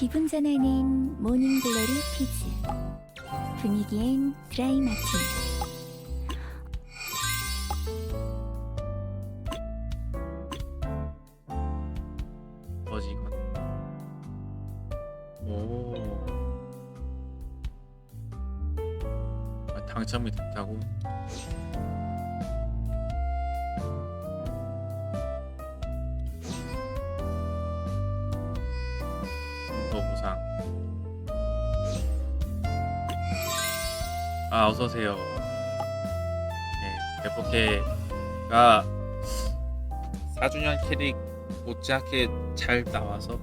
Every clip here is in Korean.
기분 전환은 모닝글로리 피즈, 분위기엔 드라이 마틴. 뭐지 이건? 오, 당첨이 됐다고? 보상. 어서오세요. 네, 대포케가 4주년 캐릭 못지않게 잘 나와서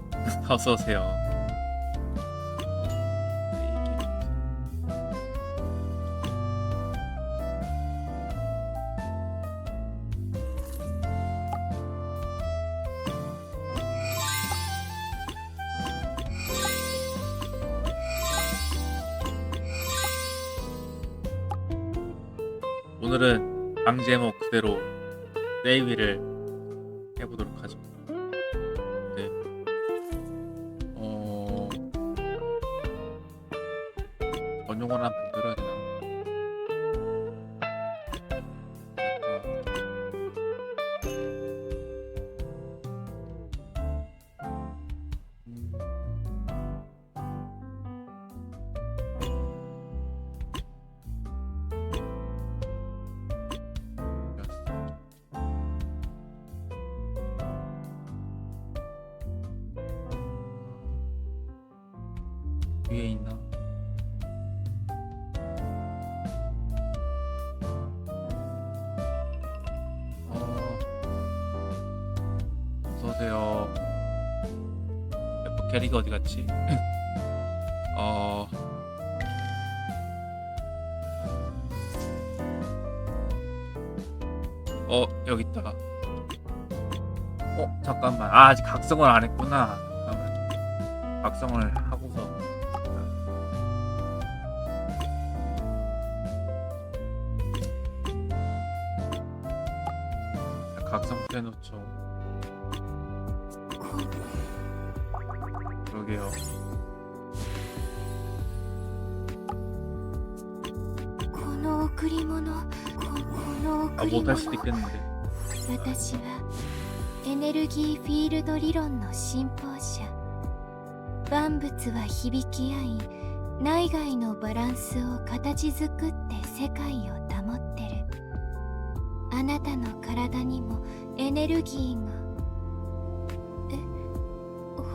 어서오세요. 오늘은 방 제목 그대로 세이비를 해보도록 하죠. 네. 전용을 하나 만들어야 되나? 위에 있나? 어서오세요. F 캐릭 어디 갔지? 여기 있다. 잠깐만. 아직 각성을 안 했구나. 잠깐만. 각성을 하고서. 각성부터 해놓죠. 그러게요. 못할 수도 있겠는데. 私はエネルギーフィールド理論の信奉者。万物は響き合い、内外のバランスを形作って世界を保ってる。あなたの体にもエネルギーが。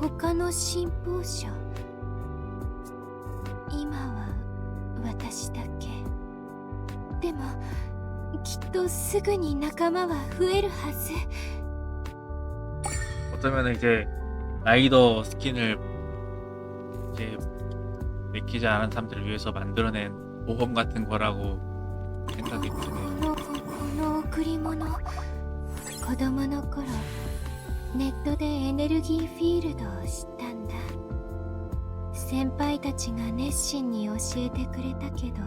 他の信奉者？今は私だけ。でもきっとすぐに仲間は増えるはず。 어쩌면 이제 라이더 스킨을 이제 내키지 않은 사람들을 위해서 만들어낸 모험 같은 거라고 생각이 드네요. この贈り物、子供の頃ネットでエネルギーフィールドを知ったんだ。先輩たちが熱心に教えてくれたけど、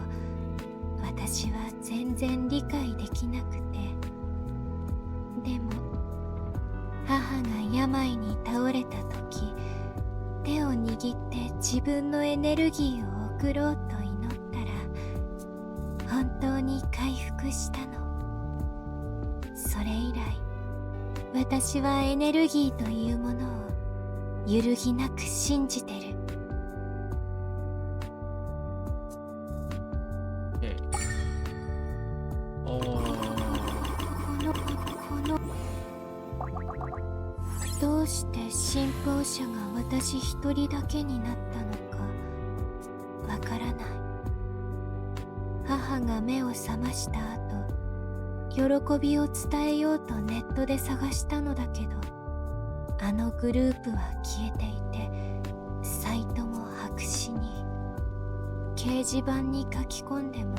私は全然理解できなくて。でも母が病に倒れた時、手を握って自分のエネルギーを送ろうと祈ったら、本当に回復したの。それ以来、私はエネルギーというものを揺るぎなく信じてる。どうして信奉者が私一人だけになったのかわからない。母が目を覚ました後、喜びを伝えようとネットで探したのだけど、あのグループは消えていて、サイトも白紙に。掲示板に書き込んでも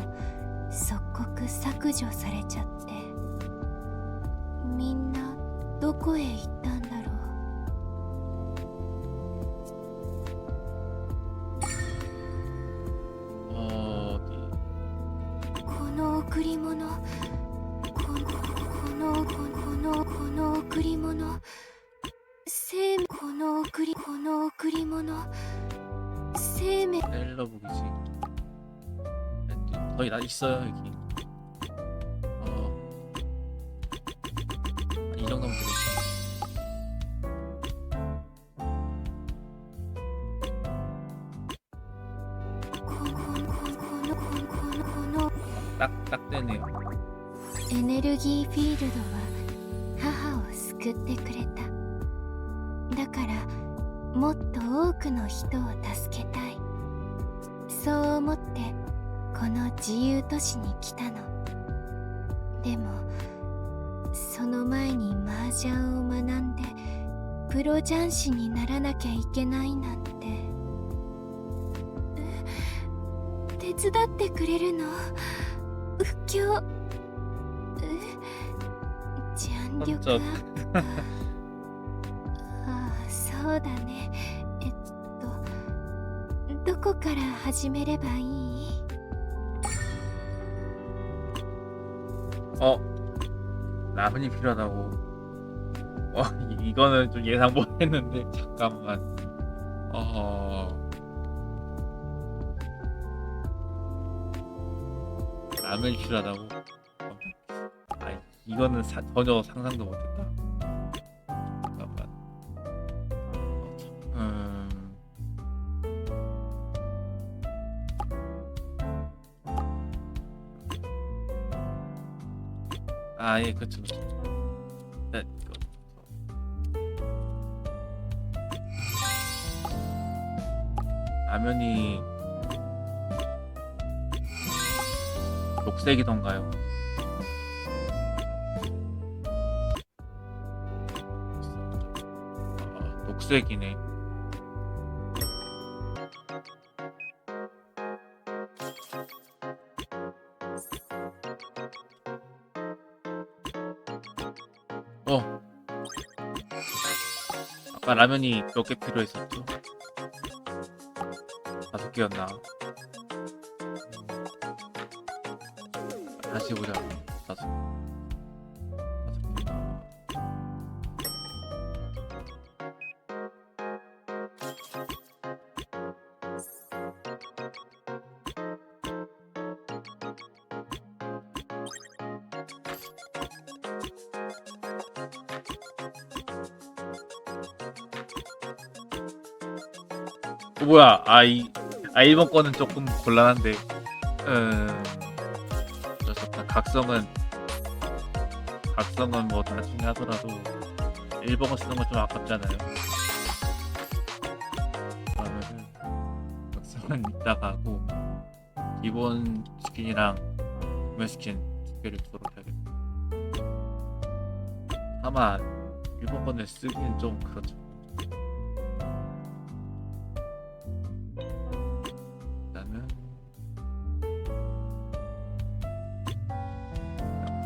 即刻削除されちゃって。みんなどこへ行ったんだろう。この贈り物、この贈り物、この贈り物。生命 셀러북이지. 거의 다 있어요 여기. 이 정도면 되겠지. この 딱 되네요. エネルギーフィールドは母を救ってくれた。だからもっと多くの人を助けたい。そう思ってこの自由都市に来たの。でもその前に麻雀を学んでプロ雀士にならなきゃいけないなんて。手伝ってくれるの？不況雀力アップか。ああ、そうだね。どこから始めればいい？ 라면이 필요하다고. 이거는 좀 예상 못했는데 잠깐만. 라면이 필요하다고. 이거는 전혀 상상도 못했다. 잠깐만. 예, 그쵸. 네, 라면이 녹색이던가요? 녹색이네. 아까 라면이 몇 개 필요했었죠? 5개였나? 다시 보자. 5개. 뭐야? 1번 거는 조금 곤란한데. 좋다. 각성은 뭐 나중에 하더라도 1번을 쓰는 건 좀 아깝잖아요. 그러면은 각성은 이따가 하고 기본 스킨이랑 구매 스킨 두 개를 주도록 해야겠다. 아마 1번 거는 쓰기는 좀 그렇죠.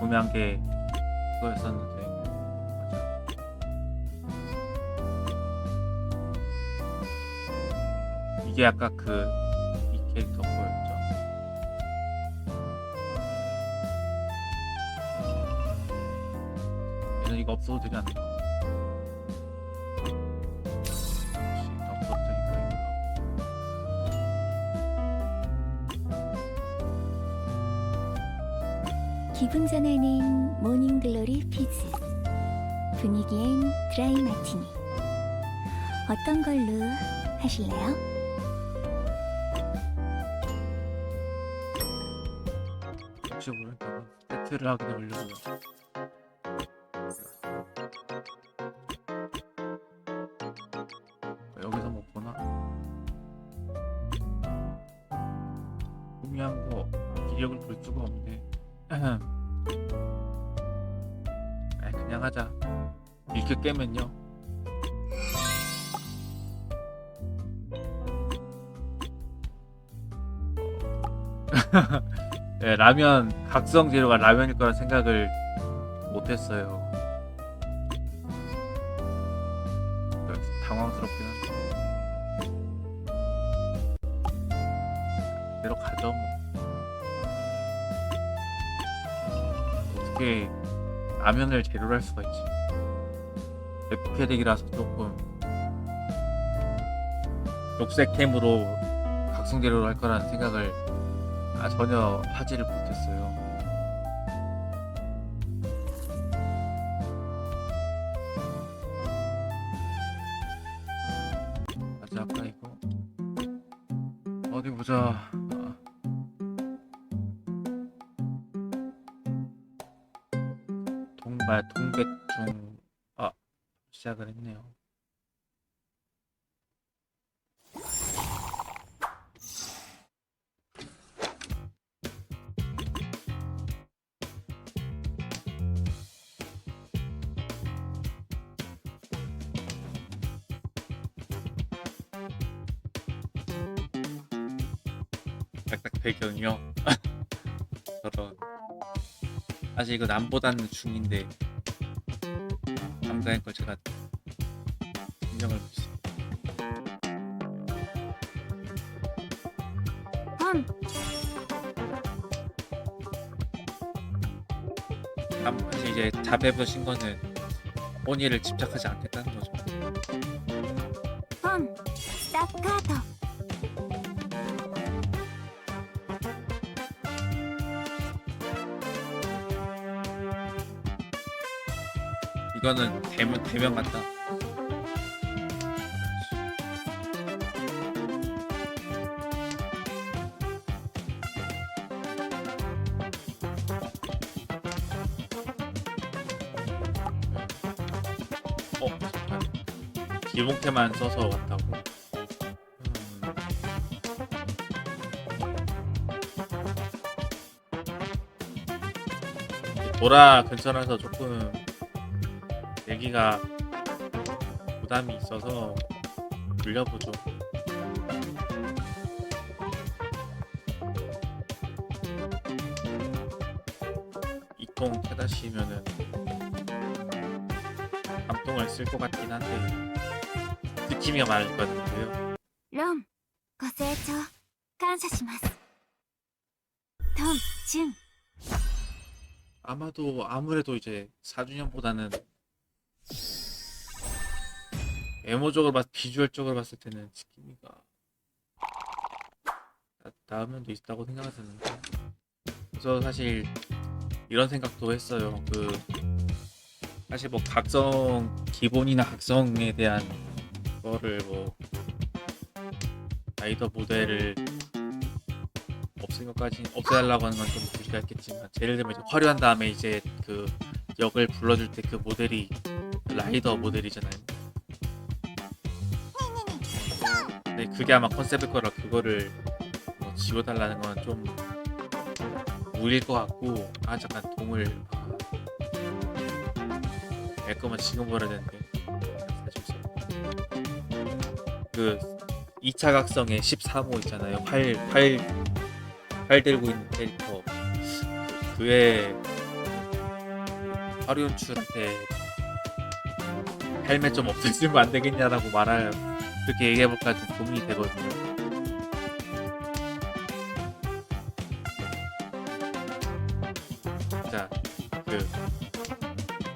구매한 게 그거였었는데. 맞아. 이게 아까 이 캐릭터 거였죠. 얘는 이거 없어도 되지 않나? 없어도 되니까 이거. 기분 전환은 모닝글로리 피즈, 분위기엔 드라이 마티니. 어떤 걸로 하실래요? 혹시 모르니까 세트를 하긴 올려고요. 여기서 못 보나? 구매한 거 기력을 볼 수가 없네. 그냥 하자. 이렇게 깨면요. 네, 라면 각성 재료가 라면일 거라 생각을 못했어요. 당황스럽긴 한데 대로 가죠 뭐. 어떻게 라면을 재료로 할 수가 있지. FP덱이라서 조금 녹색템으로 각성대로를 할 거라는 생각을 전혀 하지를 못했어요. 맞아, 아까 이거 어디 보자. 동백중 시작을 했네요. 딱딱 배경이요. 저런. 아직 이거 남보다는 중인데 감가할 걸 제가 신경을 쓰. 사실 이제 자배부신 거는 본의를 집착하지 않겠다는 거죠. 本スタッカート 이거는 대면 같다. 잠깐. 기본캐만 써서 왔다고. 보라 근처라서 조금 내기가 부담이 있어서 돌려보죠. 이통 캐다시면은 3통을 쓸 것 같긴 한데 느낌이 말거든요. ロンご清聴感謝しますトンチュン 아무래도 이제 4주년보다는 외모적으로 비주얼적으로 봤을 때는 치키미가 나은 면도 있다고 생각이 드는데, 그래서 사실 이런 생각도 했어요. 사실 뭐 각성 기본이나 각성에 대한 거를 뭐 라이더 모델을 없애달라고 하는 건 좀 무리가 있겠지만, 예를 들면 이제 화려한 다음에 이제 그 역을 불러줄 때 그 모델이 라이더 모델이잖아요. 근데 그게 아마 컨셉일 거라 그거를 뭐 지워달라는 건 좀 무리일 것 같고, 잠깐 동을 낼 거면 지금 버려야 되는데 사실 그 2차 각성의 13호 있잖아요. 활 들고 있는 캐릭터. 그의 화류연출한테 헬멧 좀 없애주면 안 되겠냐라고 그렇게 얘기해볼까 좀 고민이 되거든요. 진짜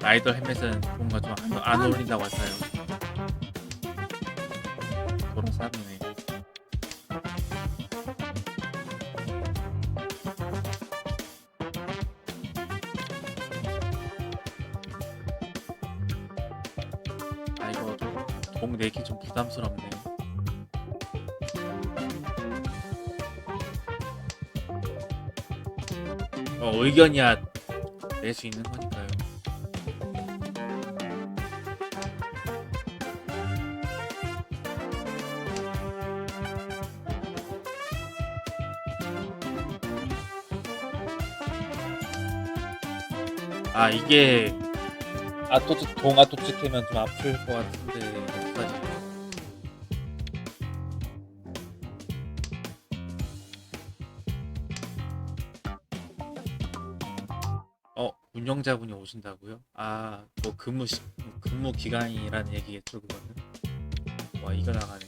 라이더 헬멧은 뭔가 좀 안 어울린다고 할까요? 그런 사람이네. 이거 동 내기 좀 부담스럽네. 의견이야 낼 수 있는 거니까요. 이게 아토츠 캐면 좀 아플 것 같은데 어떡하지? 운영자분이 오신다고요? 뭐 근무 기간이라는 얘기겠죠, 그거는. 와, 이거 나가네.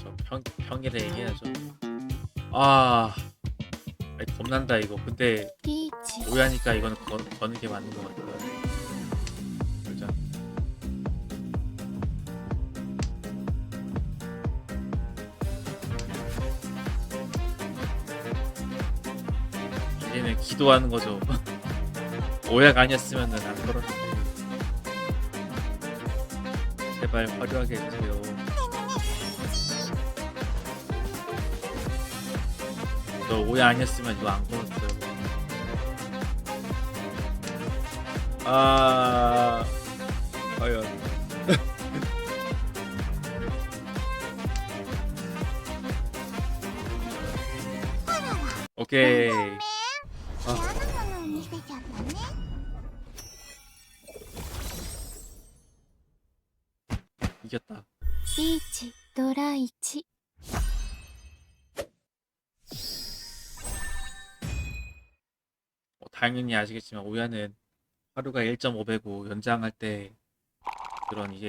저 평일에 얘기해야죠. 겁난다 이거. 근데 リーチ 오해하니까 이거는 거는 게 맞는 것 같아요. 아니면 기도하는 거죠. 오해가 아니었으면은 안 그러는데. 제발 화려하게 해주세요. 저 오해 아니었으면 이거 안 걸었어요. 아, 과연. 오케이. 嫌 아, なもの見せちゃったね 이겼다. リーチドラ1。 당연히 아시겠지만 오야는 하루가 1.5배고 연장할 때 그런 이게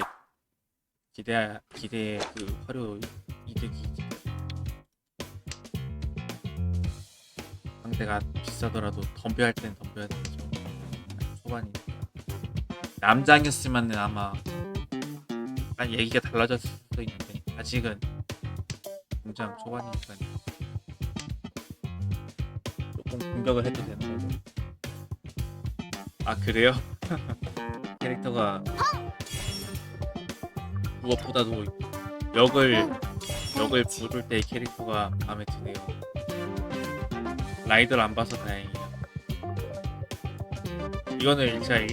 기대의 그 화료 이득이 상대가 비싸더라도 덤벼할 땐 덤벼야 되죠. 초반이니까. 남장이었으면 아마 얘기가 달라졌을 수도 있는데 아직은 공장 초반이니까 조금 공격을 해도 되는 거죠. 아 그래요? 캐릭터가 무엇보다도 역을 부를 때 캐릭터가 마음에 드네요. 라이더를 안 봐서 다행이에요. 이거는 제가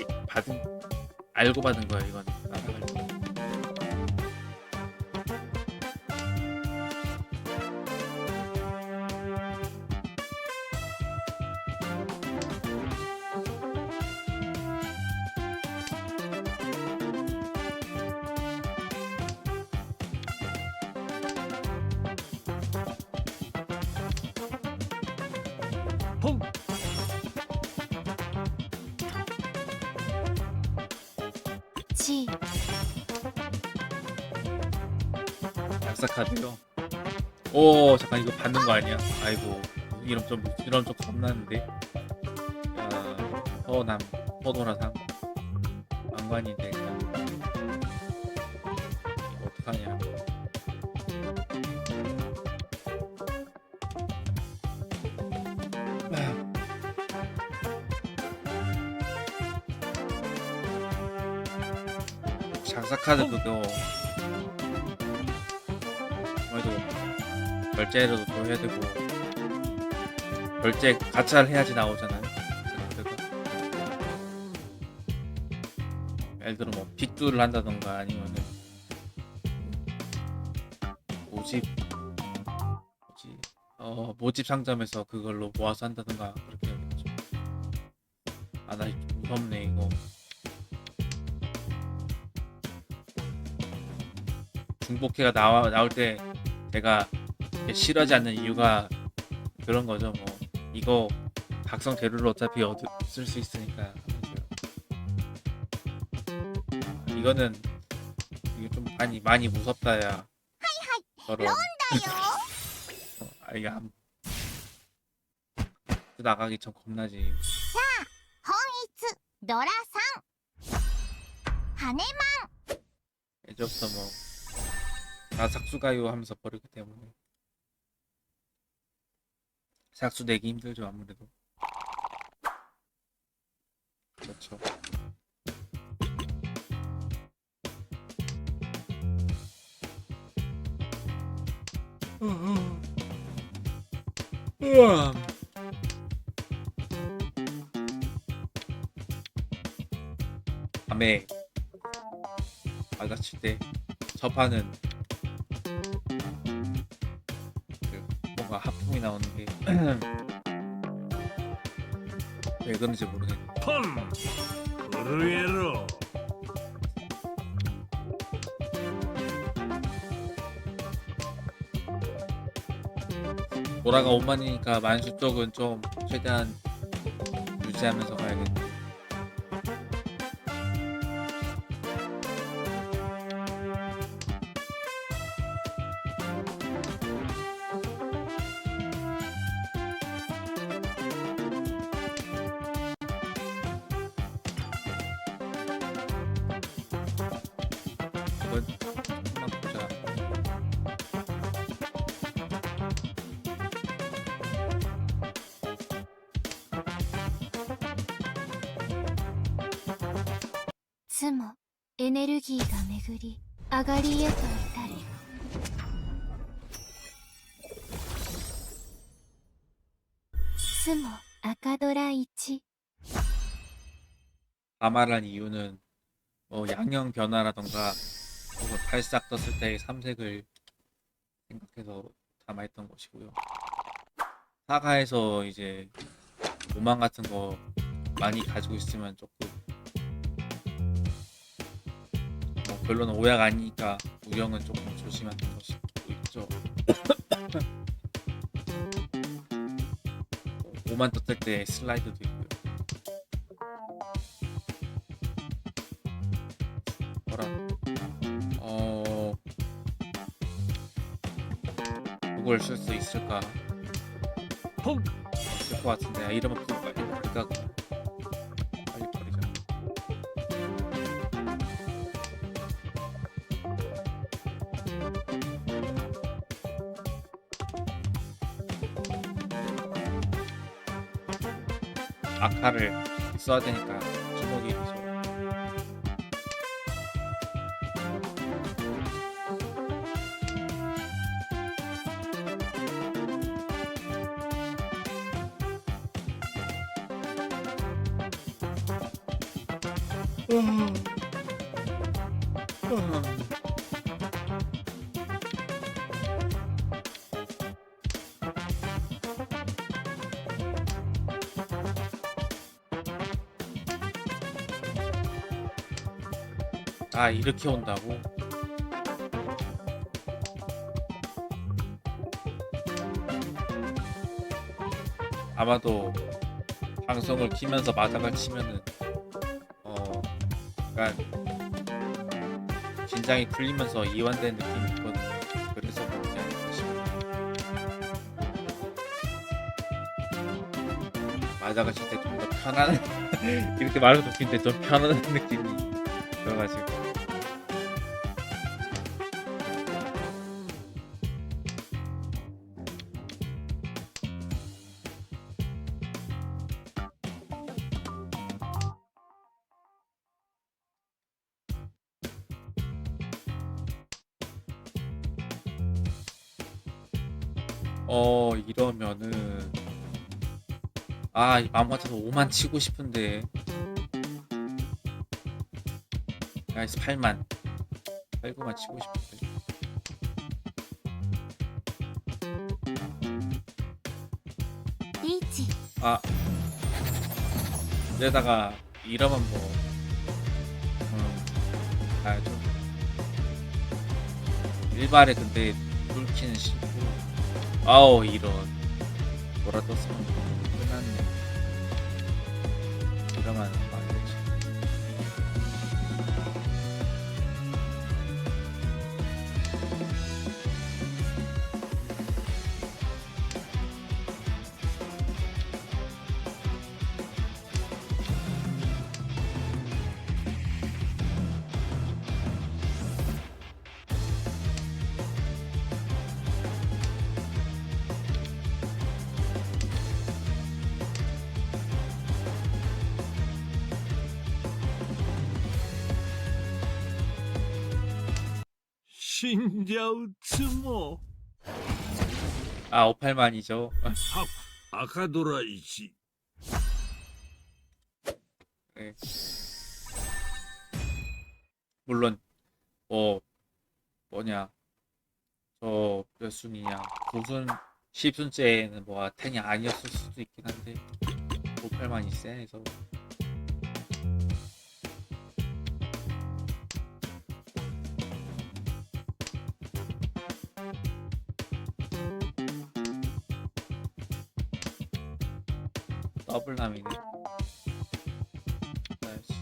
알고 받은 거예요. 이건 따라갈 때. 펑! G。 약사 카드요. 오 잠깐 이거 받는 거 아니야? 아이고 이름 좀 겁나는데. 야 서남 서노라상 왕관인데 일단 이거 어떡하냐. 장사 카드 그거 아무래도 결제로도 또 해야 되고 결제 가차를 해야지 나오잖아요. 그래서 예를 들어 뭐 빅두를 한다던가 아니면은 모집 상점에서 그걸로 모아서 한다던가 그렇게 해야겠죠. 아 나 무섭네 이거. 중복해가 나올 때 제가 싫어하지 않는 이유가 그런 거죠. 뭐 이거 각성 재료를 어차피 쓸 수 있으니까. 이거는 이게 좀 많이 무섭다야. 저런. 아 이게 나가기 전 겁나지. 本一ドラ3羽根 예전부터 뭐 다 삭수가요 하면서 버리기 때문에 삭수 내기 힘들죠 아무래도. 그렇죠. 밤에 알같이 때 접하는 뭔가 하품이 나오는 게 왜 그런지 모르겠네. ポン震えろ 보라가 5만이니까 만수 쪽은 좀 최대한 유지하면서 가야겠네. 이건 조금만 보자. つもエネルギーが巡り上がりへと至る。つも赤ドラ1。 가말한 이유는 양형 변화라던가 혹은 발싹 떴을 때의 삼색을 생각해서 담아했던 것이고요. 사가에서 이제 로망 같은 거 많이 가지고 있으면 조금 별로는 오해가 아니니까 우영은 조금 조심하는 것이 있죠. 5만 떴을 때 슬라이드도 있고요. 뭐라 그걸 쓸 수 있을까? ポン 쓸 것 같은데 이러면 그니까 빨리 버리자. 아카를 써야 되니까 주먹이 되죠. 아 이렇게 온다고? 아마도 방송을 키면서 마당을 치면은 약간 긴장이 풀리면서 이완된 느낌이 있거든요. 그래서 그렇지 않을까 싶어요. 마당을 칠 때 좀 더 편안한 이렇게 말하면 웃긴데 좀 편안한 느낌이 들어가지고 이러면은 마음 같아서 5만 치고 싶은데 나이스 8만 8, 9만 치고 싶은데リーチ 내다가 이러면 좀 일발에 근데 뚫기는 싫고 이런 뭐라 떴으면 끝났네. 이러면 안 되지. 신자우 츠모 58만이죠. 아카도라 이시 네. 물론 뭐냐 저 몇 순이냐 9순 10순째는 텐이 아니었을 수도 있긴 한데 58만이 세서 더블남이네. 나이스.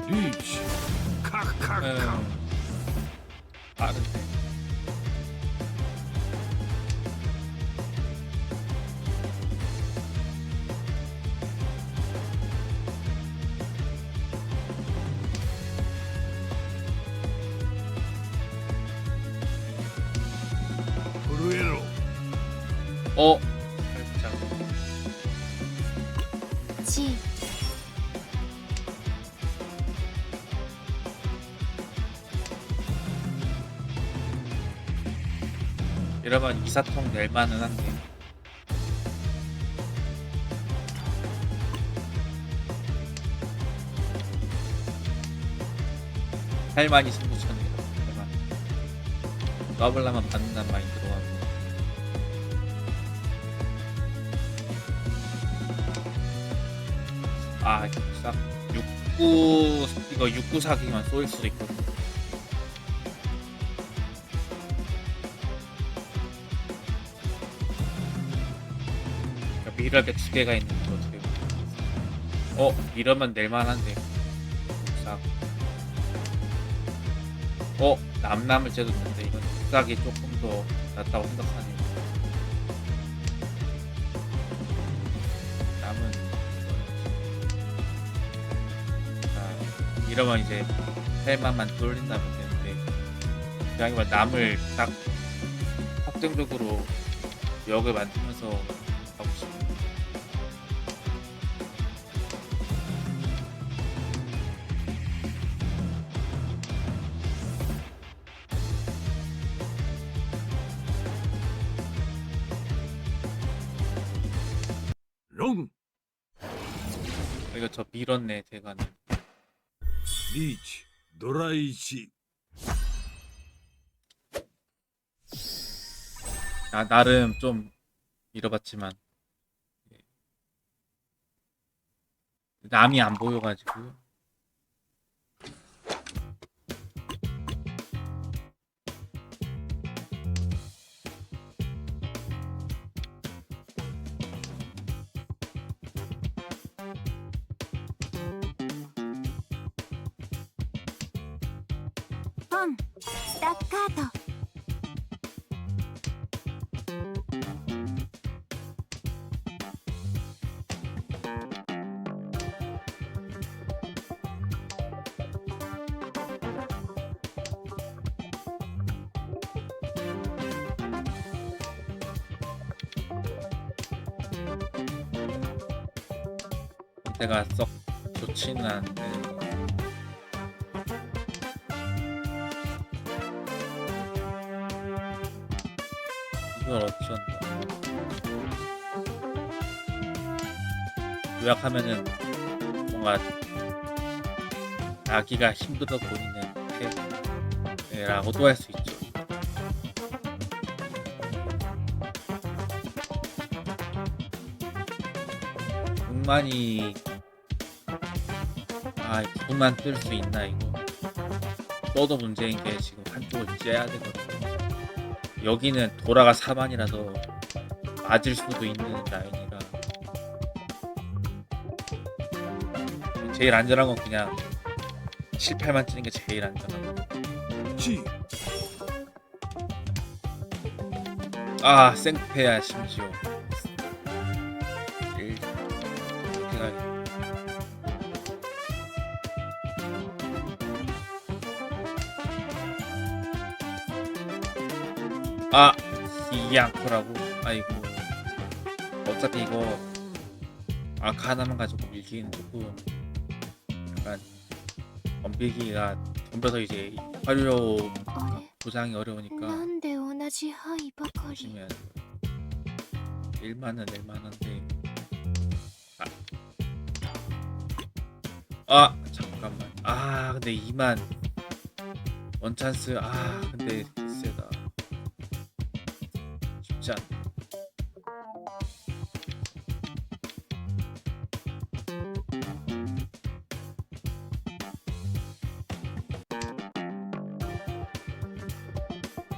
리치 카카카 빠른데. 브루에로 살짝. G 이러면 이사통 낼만은 한데. 할만이 승부처네요. 더블라만 받는다는 마인드로 하고. 싹 69 이거 69 사기만 쏘일 수도 있거든. 미랄 게 두 개가 있는데 어떻게? 이러면 낼만한데. 싹. 남남을 재줬는데 이건 싹이 조금 더 낫다고 생각하네요. 남은 이러면 이제 헬만만 돌린다면 되는데 그냥 남을 딱 확정적으로 역을 만들면서 가고 싶어요. 롱 이거 저 밀었네 대가는. 리치 노라이치 나름 좀 밀어봤지만 남이 안 보여가지고.ポンスタッカート내가 썩 좋지는 않은데. 이걸 어쩐다. 요약하면은 뭔가 아기가 힘들어 보이는 패라고도 할 수 있죠. 궁만이 궁만 뜰 수 있나 이거. 떠도 문제인 게 지금 한쪽을 째야 되거든요. 여기는 도라가 4만이라서 맞을 수도 있는 라인이라 제일 안전한 건 그냥 7, 8만 찌는 게 제일 안전하고. 지 생패야 심지어. 이양코라고. 아이고 어차피 이거 아카 하나만 가지고 밀기는 조금 약간 덤비기가 덤벼서 이제 화료 あれ 보장이 어려우니까 なんで同じ範囲ばかり 보시면 1만은 낼만한데. 잠깐만. 근데 2만 원찬스. 근데 세다. 쉽지 않네.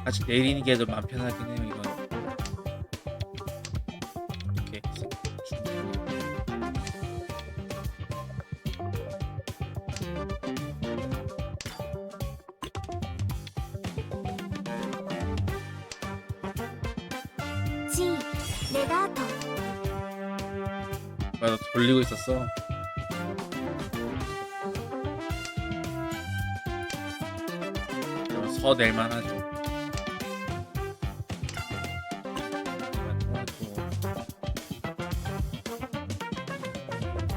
아직 내리는 게 더 마음 편하긴 해요 이건. 이렇게 충분히. タート。 나 돌리고 있었어. 서낼만 하죠.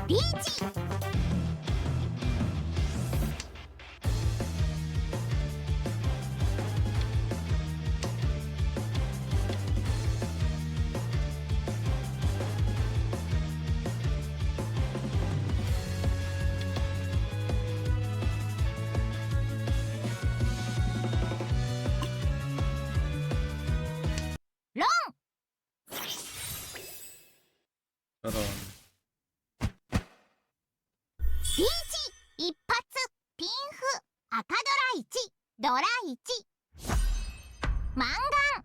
リーチ。 저런. リーチ。一発。ピンフ。赤ドラ1。ドラ1。マンガン。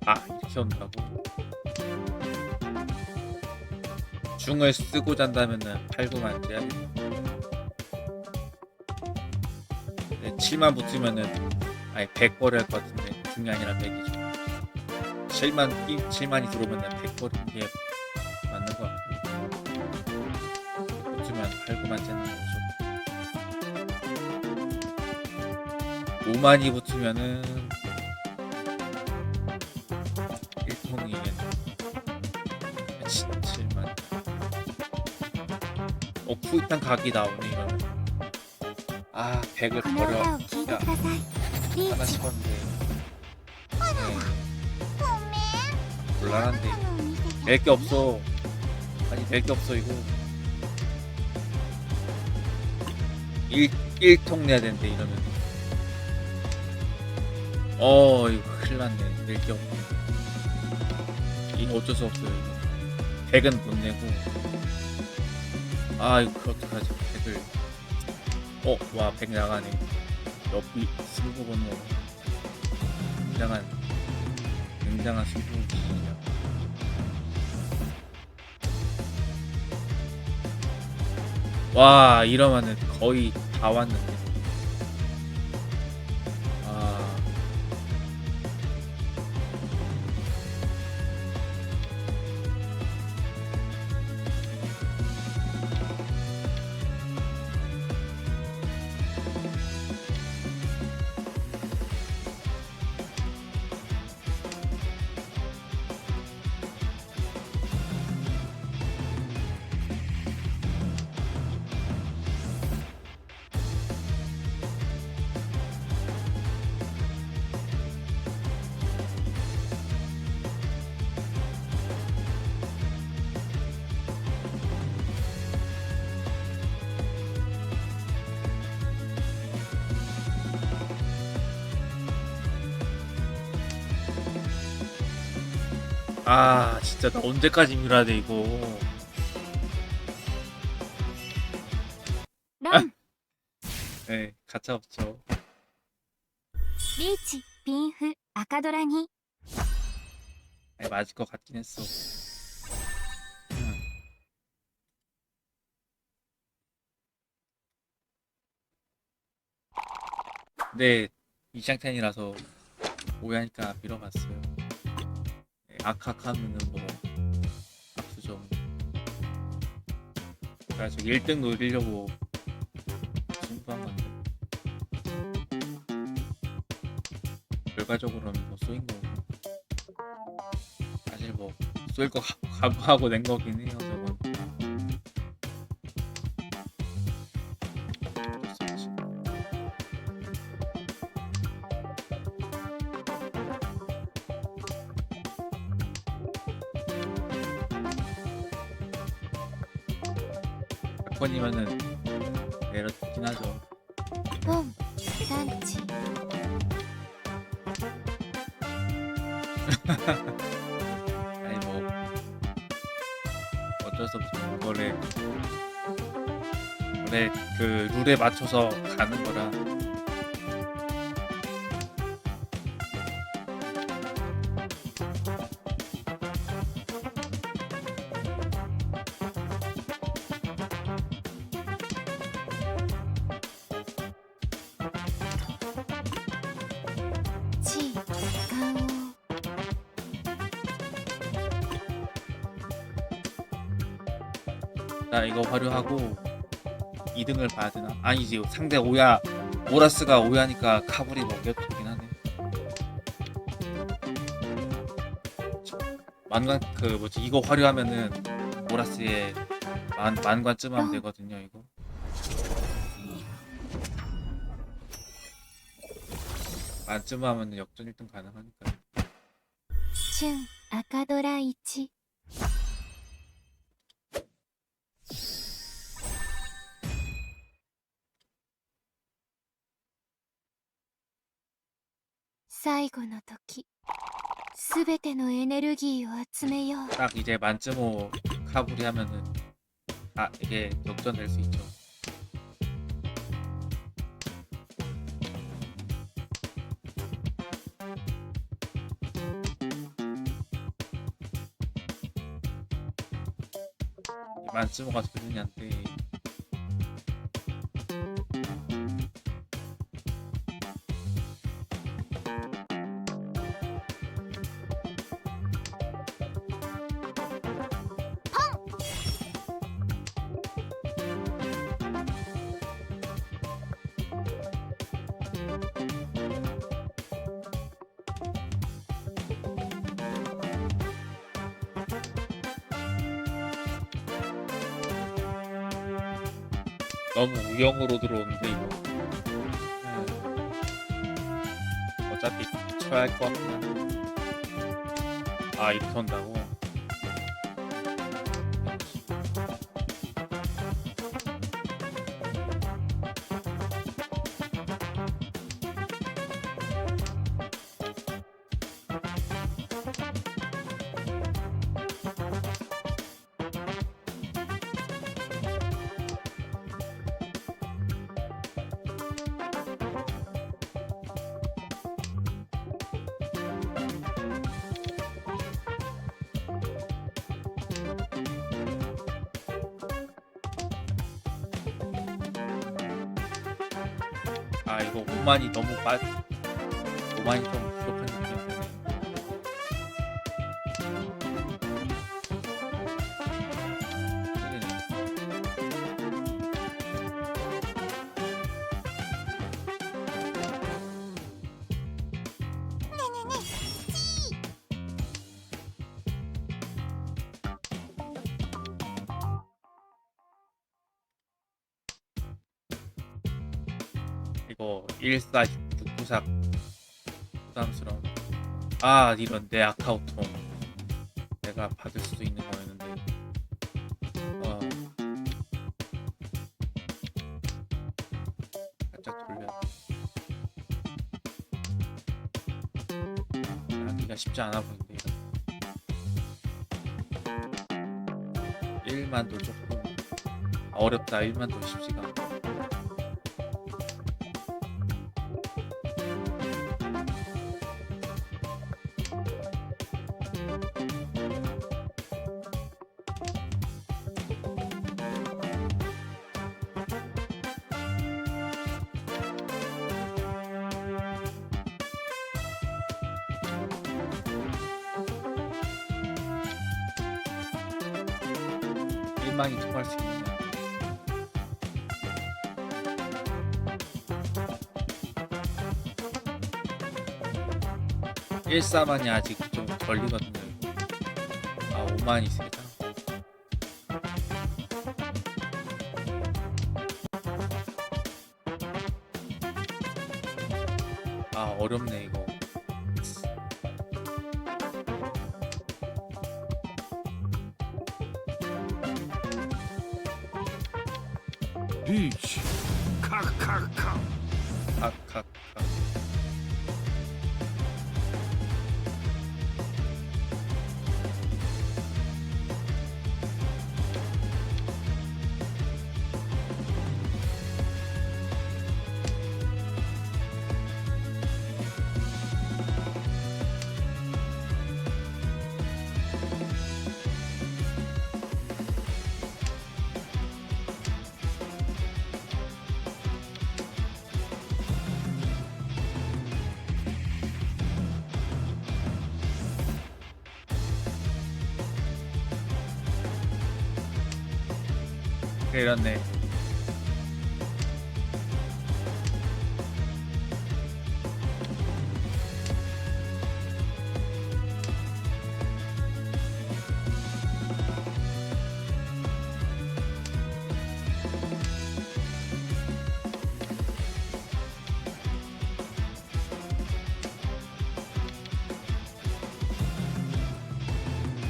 아, 이렇게 온다고? 중을 쓰고 잔다면은 8구만 돼야 돼. 7만 붙으면은 아니 100 버려야 할 것 같은데 중이 아니라 100이죠. 7만이 들어오면은 100 버리는 게 맞는 것 같고 붙으면 8구만 째는 거죠. 5만이 붙으면은 1통이겠네. 7만. 쿠이탄 각이 나오네 이러면. 아 100을 この 버려. 歌を聴いてください。リ 하나 ーチ。 싶었는데 ごめん。 곤란한데 あの見せて 낼 게 없어. 아니 낼 게 없어 이거. 1통 내야 되는데 이러면. 이거 큰일 났네. 낼 게 없네. 이거 어쩔 수 없어요 이거. 100은 못 내고. 아 이거 어떡하지 100을. 와 100 나가네. 옆이 승부 번호. 굉장한 승부기이야. 와 이러면은 거의 다 왔는데. 아 진짜 나 언제까지 밀어야 돼 이거. ロン。 네 가차 없죠. リーチ。ピンフ。赤ドラ2。 아니, 맞을 것 같긴 했어. 근데 이샹텐이라서 오해하니까 밀어봤어요. 네, 악하면은 뭐 압수점. 그래서 1등 노리려고 승부한 건데 결과적으로는 뭐 쏘인 거고 사실 뭐 쏠 거 각오하고 낸 거긴 해요 저건. 어쩔 수 없지. 100번이면은 내려주긴 하죠. ポン探知 아니 뭐 어쩔 수 없죠. 원래 그 룰에 맞춰서 가는 거라.時間を 나 이거 활용하고 2등을 봐야 되나? 아니지, 상대 오야, 오라스가 오야니까 카불이 먹여주긴 하네. 만관 그 뭐지 이거 활용하면은 오라스의 만관쯤 하면 되거든요. 이거 만쯤 하면 역전 1등 가능하니까. 準赤ドラ1最後の時すべてのエネルギーを集めよう 딱 이제 만쯤오 카불이 하면은 이게 역전될 수 있죠. 만쯤오가 소년이한테 너무 우영으로 들어오는데 이거 어차피 쳐야 할 것 같긴 한데. 이렇게 온다고? 이거 오만이 너무 5만이 좀 부족한 느낌. 이거 1469삭 부담스러운. 이런 내 아카우토 내가 받을 수도 있는 거였는데. 살짝 돌려. 하기가 쉽지 않아 보이는데. 1만도 조금 어렵다. 1만도 쉽지가 않아. 일망이 통할 수 있느냐. 일사만이 아직 좀 걸리거든요. 5만이 세다. 어렵네 이거. リーチカクカクカ각각 이렇네.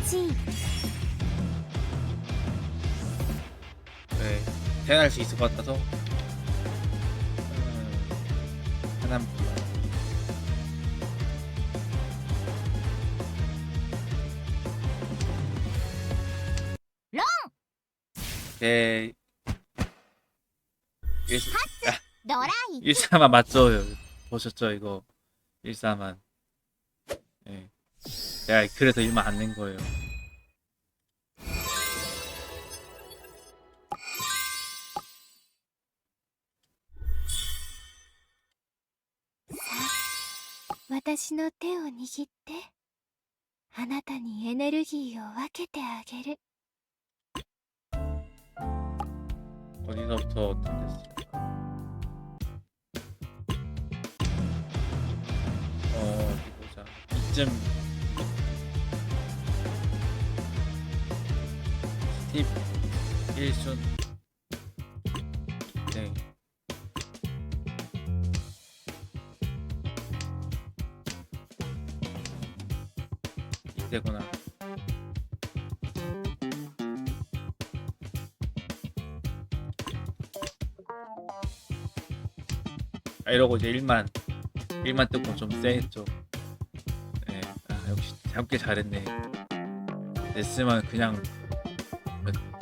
G 네, 태어날 수 있을 것 같아서 하나 몰라요. 롱! 네, 노라이치 1사만 맞죠? 보셨죠 이거 1사만. 네. 내가 그래서 1만 안 낸 거예요. 사, 私の手を握って、あなたにエネルギーを分けてあげる。 어디서부터 어떻게 됐을까? 어디 보자. 이쯤 스팁 1순. 네. 이때구나. 아, 이러고 이제 1만 뜨고 좀 쎄했죠. 네, 아, 역시 잡기 잘했네. 냈으면 그냥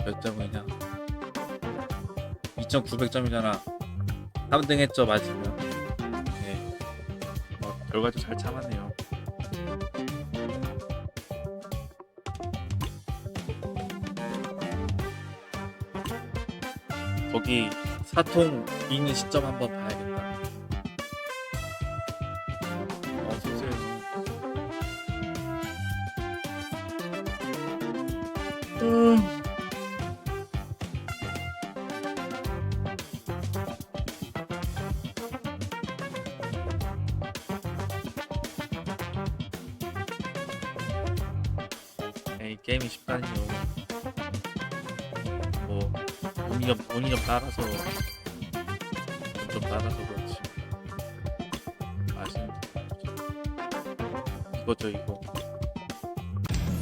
몇 점이냐? 2,900점이잖아. 3등 했죠, 맞으면. 네, 결과도 잘 참았네요. 거기 사통 있는 시점 한번 봐야겠다. 어서오세요. 에이, 게임이 쉽다니요. 뭐 운이 좀 따라서 좀 따라서 그렇지. 맛있는 이거죠 이거.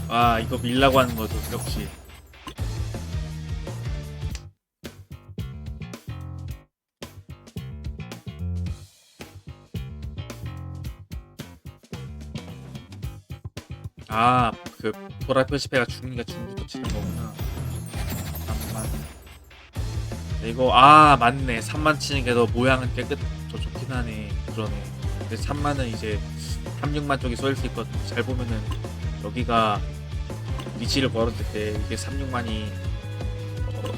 아 이거 밀라고 하는 거죠 역시. 아 그 보라 표시패가 죽으니까 중부터 치는 거구나. 3만. 이거 아 맞네. 3만 치는 게 더 모양은 좋긴 하네. 그러네. 근데 3만은 이제 36만 쪽이 쏠 수 있거든요. 잘 보면은 여기가 위치를 걸었을 때 이게 36만이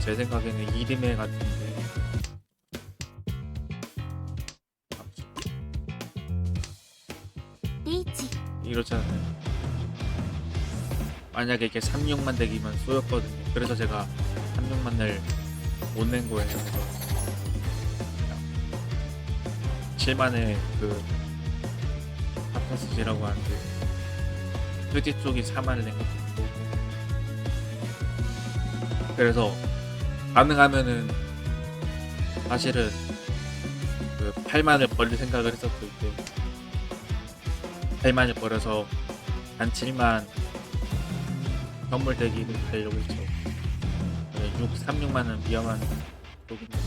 제 생각에는 이름에 같은데. 리치 이렇잖아요. 만약에 이게 36만 대기면 쏘였거든요. 그래서 제가 36만을 못 낸 거예요. 그래서 7만의 그 파타스지라고 하는데 표지 쪽이 4만을 낸 것도 있고. 그래서 가능하면은 사실은 그 8만을 버릴 생각을 했었고 이때 8만을 버려서 한 7만 선물 대기를 가려고 했죠. 36만은 위험한 쪽입니다.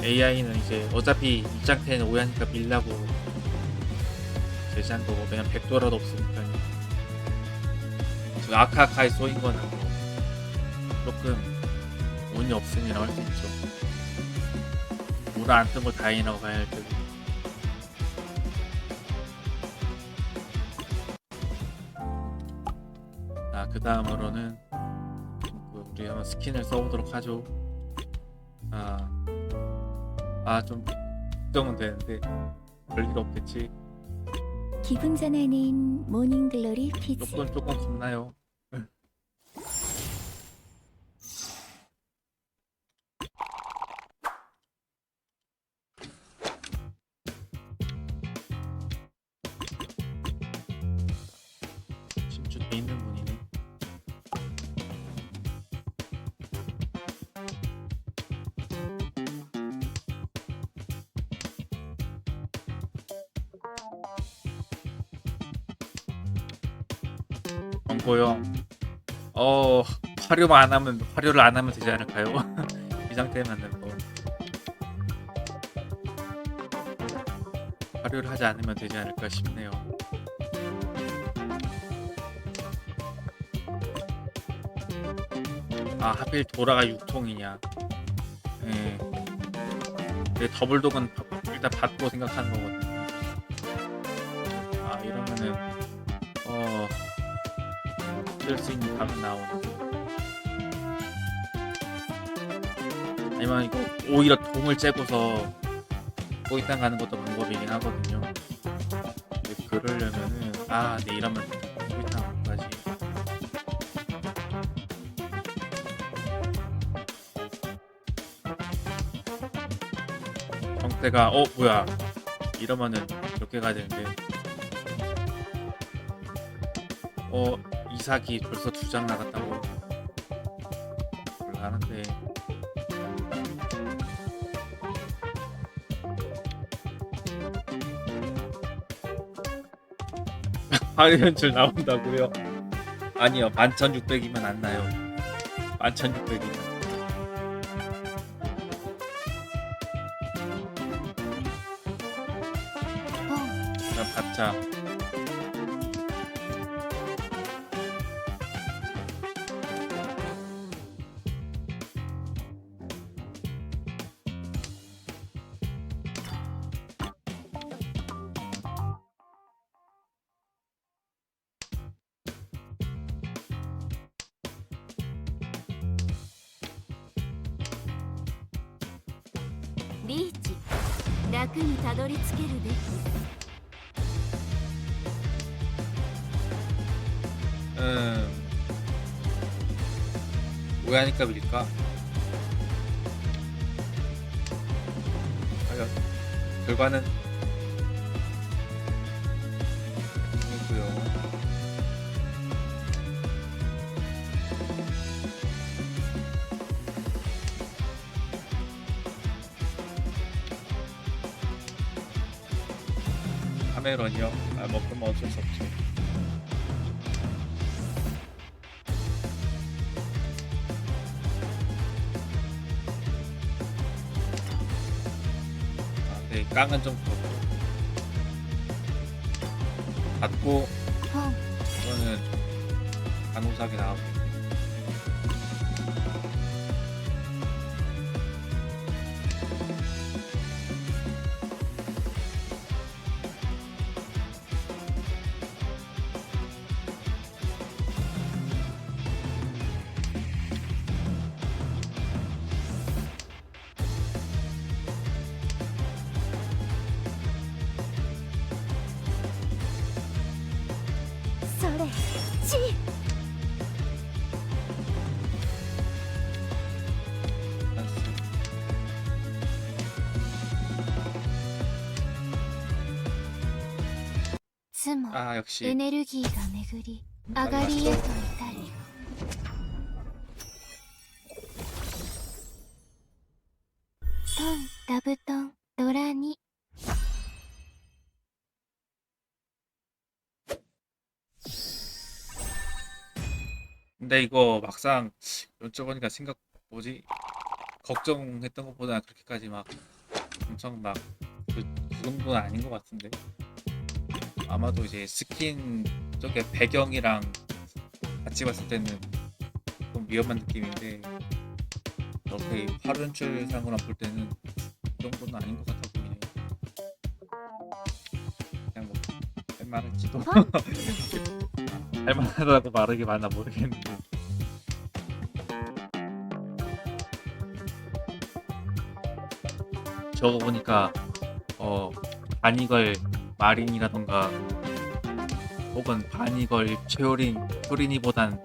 AI는 이제 어차피 입장태는 오야니까 밀라고 제시한 거고 그냥 100도라도 없으니까 지금 아카카에 쏘인 거는 뭐 조금 운이 없음이라고 할 수 있죠. 물안 뜬 걸 다행이라고 봐야 할 테고. 자, 그 다음으로는 우리 한번 스킨을 써보도록 하죠. 좀 걱정은 되는데 별일 없겠지. 기분 전환은 모닝글로리 피지. 조금 겁나요. 집중돼 있는 분이네. 정보요. 화료를 안 하면 되지 않을까요? 이 상태에 맞는 거. 화료를 하지 않으면 되지 않을까 싶네요. 하필 도라가 6통이냐. 예. 내 더블독은 일단 받고 생각하는 거거든요. 이러면은 쓸 수 있는 답은 나오는데. 아니면 이거 오히려 동을 째고서 꼬이땅 가는 것도 방법이긴 하거든요. 근데 그러려면은 네, 이러면 꼬이땅 가지. 정태가 뭐야, 이러면은 이렇게 가야 되는데 이삭이 벌써 2장 나갔다고. 곤란한데. 화려 연출 나온다고요? 아니요, 11,600이면 안 나요. 11,600이면. 그럼 받자.リーチ、楽にたどり着けるべき。 오야니까 밀까? 과연 결과는 이고요. 카메론이요? 그러면 어쩔 수 없죠. 네, 깡은 좀 그렇고 받고 이거는 간호사기 나오고. 역시 エネルギーが巡り上がりへと至りトンダブトンドラに 근데 이거 막상 여쭤보니까 걱정했던 것보다 그렇게까지 막 엄청 막 그 정도는 아닌 것 같은데 아마도 이제 스킨 쪽에 배경이랑 같이 봤을 때는 좀 위험한 느낌인데 이렇게 하루 연출상으로 볼 때는 그 정도는 아닌 것 같아 보이네요. 그냥 뭐 할만할지도 할만하다고 말하기 맞나 모르겠는데 저거 보니까 바니걸 마린이라던가 혹은 바니걸 최효린이보단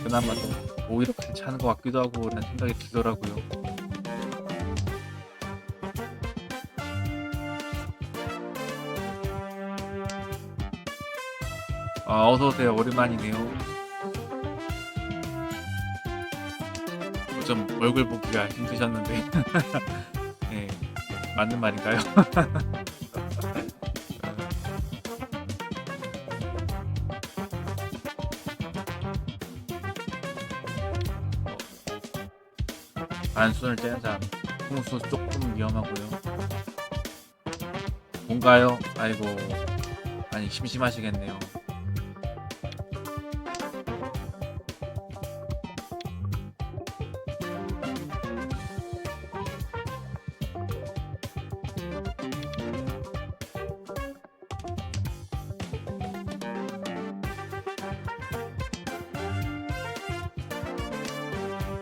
그나마 좀 오히려 괜찮은 것 같기도 하고 라는 생각이 들더라고요. 어서오세요. 오랜만이네요. 좀 얼굴 보기가 힘드셨는데 네, 맞는 말인가요? 안순을 떼는 사람 홍수 조금 위험하고요. 뭔가요? 아이고 아니 심심하시겠네요.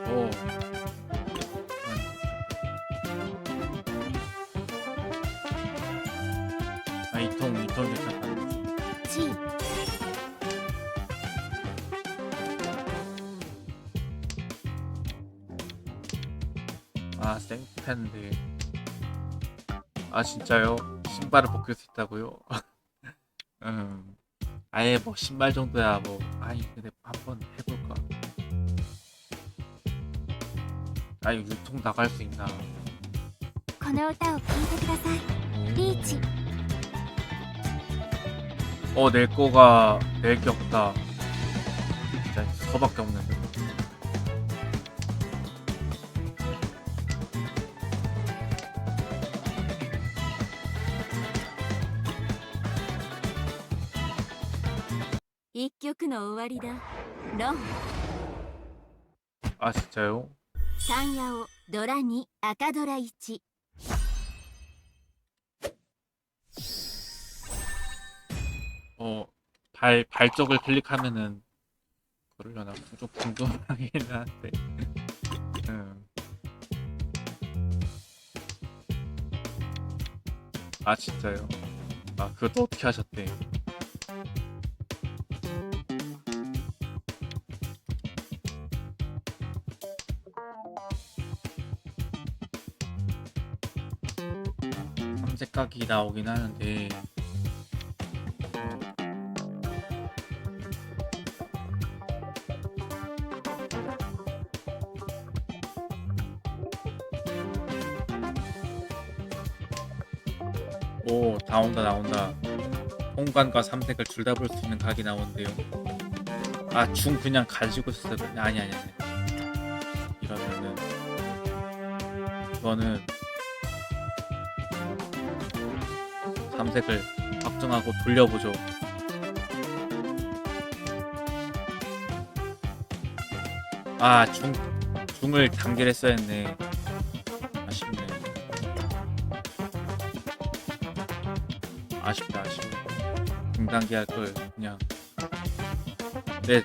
오. 이통 괜찮다. G 생팬데 진짜요? 신발을 벗길 수 있다고요? 아예 뭐 신발 정도야 뭐 아니 근데 한번 해볼까? 이거 유통 나갈 수 있나? この歌を聴いてくださいリーチ 낼 거가 낼 게 없다. 진짜 서밖에 없는데. 이曲の終わりだロン 진짜요? 3ヤオドラ2赤ドラ1 발 쪽을 클릭하면은 그러려나 좀 궁금하긴 한데. 진짜요? 그것도 어떻게 하셨대? 삼색각이 나오긴 하는데 오 나온다. 홍관과 삼색을 둘 다 볼 수 있는 각이 나오는데요. 중 그냥 가지고 있었어요. 아니 이러면은 이거는 삼색을 확정하고 돌려보죠. 중을 단결했어야 했네. 아쉽네. 아쉽다. 중단기 할 걸 그냥. 근데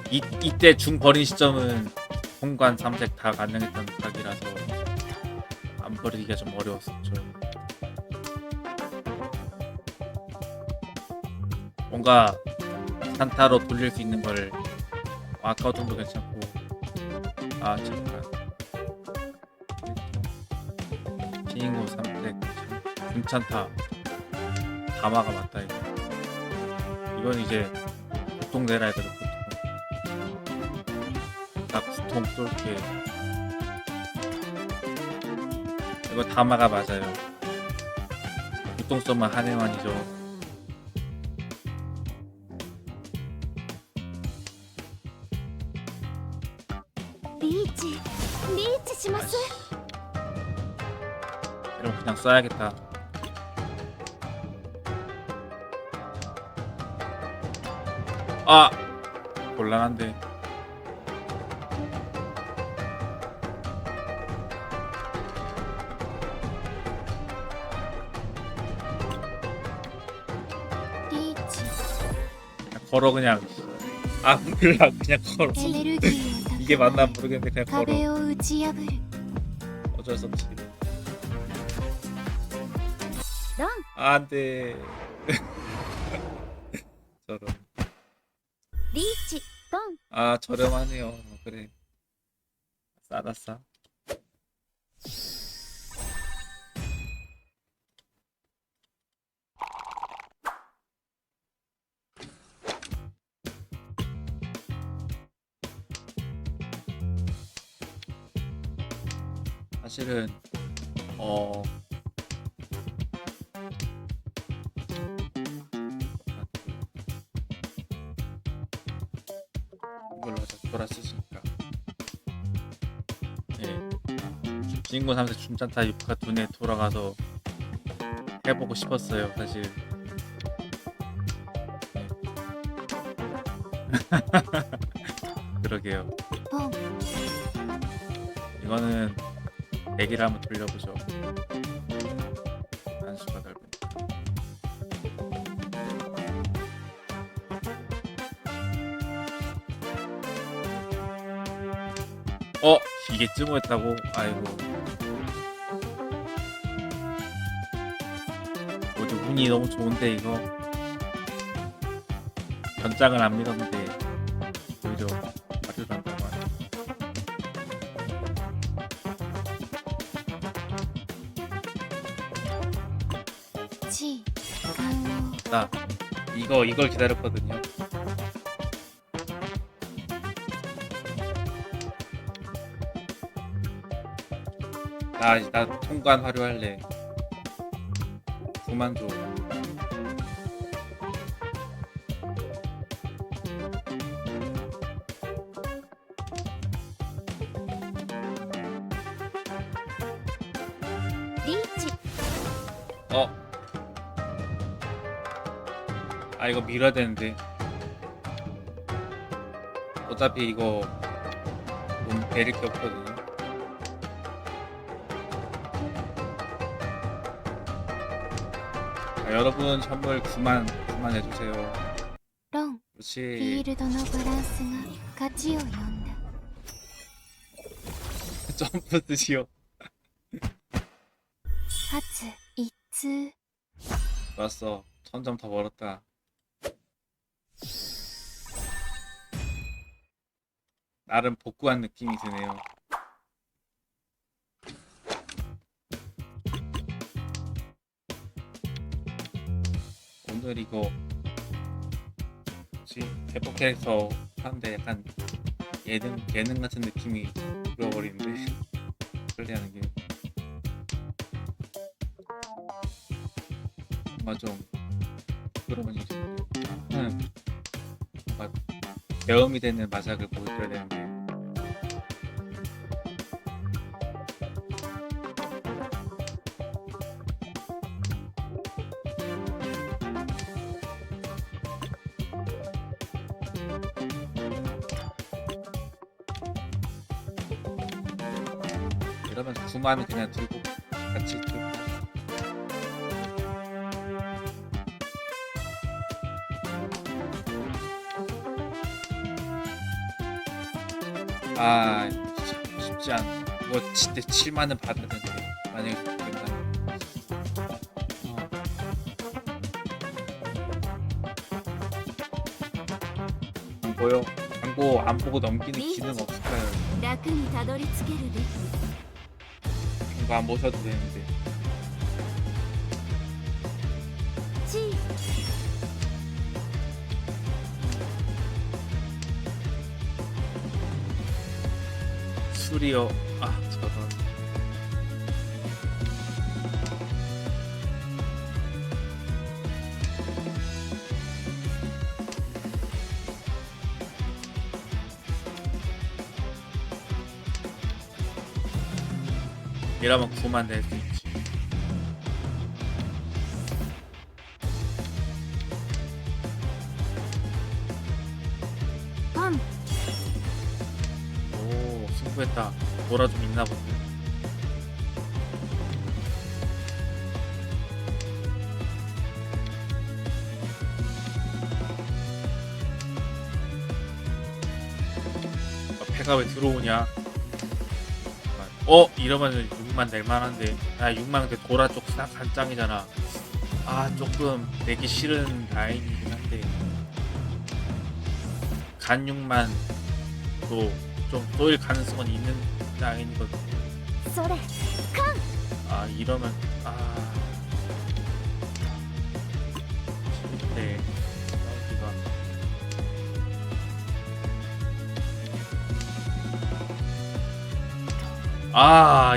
이때 중 버린 시점은 홍관 삼색 다 가능했던 각이라서 안 버리기가 좀 어려웠었죠. 뭔가 산타로 돌릴 수 있는 걸 아까워 정도 괜찮고 잠깐 핑호 삼색 괜찮다. 다마가 맞다 이건 이제 보통 내라 해가지고 구통 쏠게 이거 다마가 맞아요. 보통 쏘면 한해만이죠.リーチします 이러면 그냥 써야겠다. 아! 곤란한데.リーチ 그냥 걸어 그냥. 아 몰라 그냥 걸어. エネルギーを 이게 蓄 맞나 え 모르겠는데 그냥 걸어. 壁を打ち破る 어쩔 수 없지. ロン 안돼. 저런. リーチポン 아 저렴하네요. 그래. 싸다 싸. 사실은 이걸로 하자. 돌았으니까. 예. 주인공 3세 중짠타 6화 두뇌 돌아가서 해보고 싶었어요. 사실. 예. 그러게요. ポン 이거는 내기를 한번 돌려보죠. 단수가 넓은. 이게 쯤이었다고? 아이고. 어디 운이 너무 좋은데 이거. 변장을 안 믿었는데 오히려 발을 한다고 하네. G 感 나 이걸 기다렸거든요. 나 통관 화료할래. 9만 줘. 아 이거 밀어야 되는데. 어차피 이거 돈 베릴 게 없거든요. 여러분 선물 9만 해주세요. ロンフィー 그렇지. ルドのバランスが勝ちを呼んだ 점프 드시오. 初一通 좋았어. 1000점 더 벌었다. 나름 복구한 느낌이 드네요. 오늘 이거 뭐지? 대포 캐릭터 하는데 약간 예능 같은 느낌이 들어버리는데 플레이하는 게 뭔가 좀 부끄러운 일이 뭔가 배움이 되는 마작을 보여줘야 되는데 이러면 9만은 그냥 들고 같이 들고 아 참 쉽지 않아. 이거 진짜 7만은 받아야 되는데 만약에 된다. 안 보여? 광고 안 보고 넘기는 기능 없을까요? 楽にたどり着けるべき 광고 안 보셔도 되는데. チー 술이요. 아 저런. 이러면 9만 낼 수 있지. 성공했다. 뭐라 좀 있나 본데. 배가 왜 들어오냐? 이러면 6만 낼만한데. 6만 근데 도라 쪽 싹 간짱이잖아. 조금 내기 싫은 라인이긴 한데 간 6만 또 좀 쏘일 가능성은 있는 라인이거든. それ 이러면 재밌대.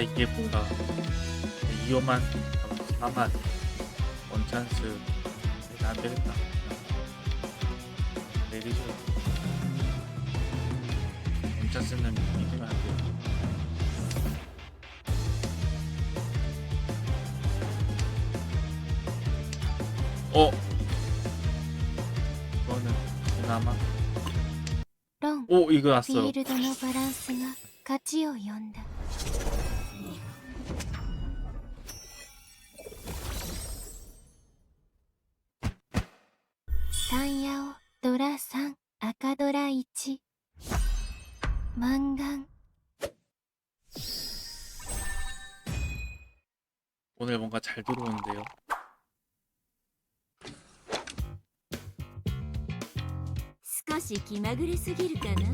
이게 뭐야. 2호만 4만 원찬스. 안 되겠다. 내리죠. 원찬스는 이기면 안 돼. 이거는 그나마. ロン、 이거 フィ 났어. ールドのバランスが勝ちを呼んだ。単ヤオドラ3赤ドラ1マンガン。 오늘 뭔가 잘 들어오는데요. 少し気まぐれすぎるかな。